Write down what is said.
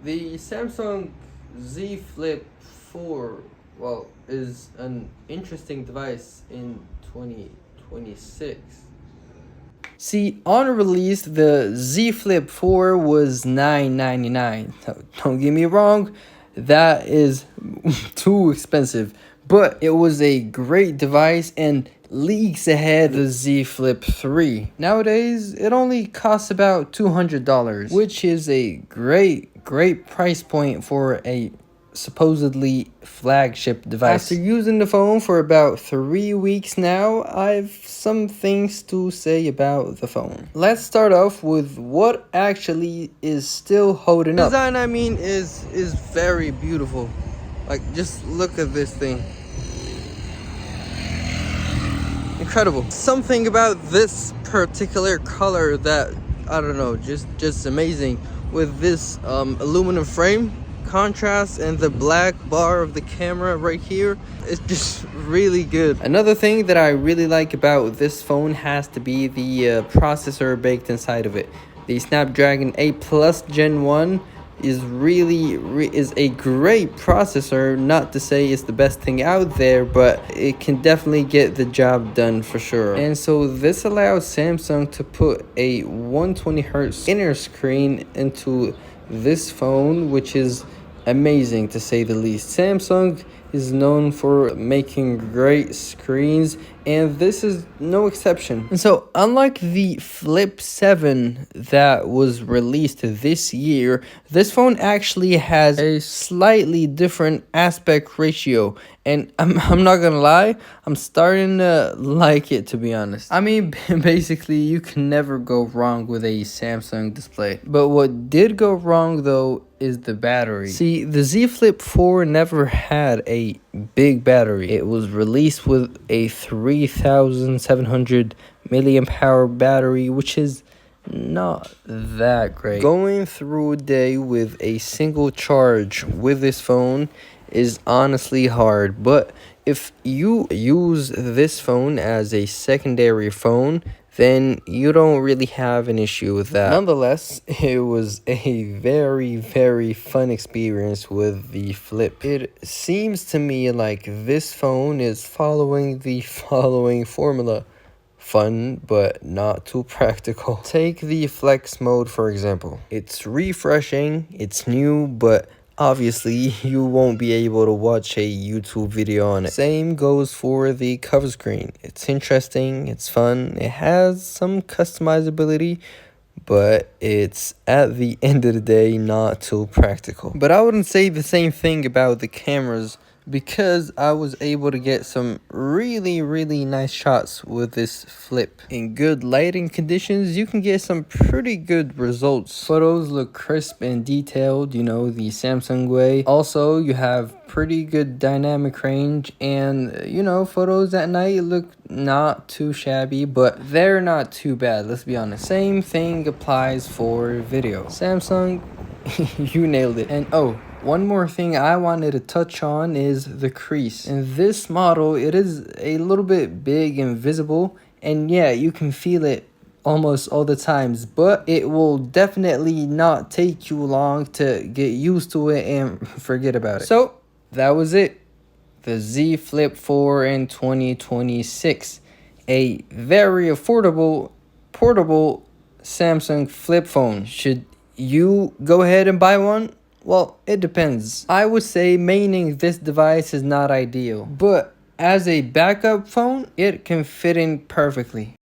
The Samsung Z Flip 4, well, is an interesting device in 2026. See, on release, the Z Flip 4 was $999. Don't get me wrong, that is too expensive. But it was a great device and leagues ahead of the Z Flip 3. Nowadays, it only costs about $200, which is a great price point for a supposedly flagship device. After using the phone for about 3 weeks now, I've some things to say about the phone. Let's start off with what actually is still holding up. The design, I mean, is very beautiful. Like, just look at this thing. Incredible. Something about this particular color that, I don't know, just amazing. With this aluminum frame contrast and the black bar of the camera right here, it's just really good. Another thing that I really like about this phone has to be the processor baked inside of it. The Snapdragon 8 Plus Gen 1 is is a great processor. Not to say it's the best thing out there, but it can definitely get the job done for sure. And so this allows Samsung to put a 120 hertz inner screen into this phone, which is amazing to say the least. Samsung is known for making great screens, and this is no exception. And so, unlike the Flip 7 that was released this year, this phone actually has a slightly different aspect ratio. And I'm not gonna lie, I'm starting to like it, to be honest. I mean, basically, you can never go wrong with a Samsung display. But what did go wrong, though, is the battery. See, the Z Flip 4 never had a big battery. It was released with a 3,700 milliamp hour battery, which is not that great. Going through a day with a single charge with this phone is honestly hard, but if you use this phone as a secondary phone, then you don't really have an issue with that. Nonetheless, it was a very fun experience with the Flip. It seems to me like this phone is following the following formula: fun, but not too practical. Take the flex mode, for example. It's refreshing, it's new, but obviously you won't be able to watch a YouTube video on it. Same goes for the cover screen. It's interesting, it's fun, it has some customizability, but it's, at the end of the day, not too practical. But I wouldn't say the same thing about the cameras, because I was able to get some really nice shots with this Flip. In good lighting conditions, you can get some pretty good results. Photos look crisp and detailed, you know, the Samsung way. Also, you have pretty good dynamic range, and you know, photos at night look not too shabby, but they're not too bad, let's be honest. Same thing applies for video. Samsung, you nailed it. And oh, one more thing I wanted to touch on is the crease. In this model, it is a little bit big and visible, and yeah, you can feel it almost all the times, but it will definitely not take you long to get used to it and forget about it. So that was it. The Z Flip 4 in 2026. A very affordable, portable Samsung flip phone. Should you go ahead and buy one? Well, it depends. I would say maintaining this device is not ideal, but as a backup phone, it can fit in perfectly.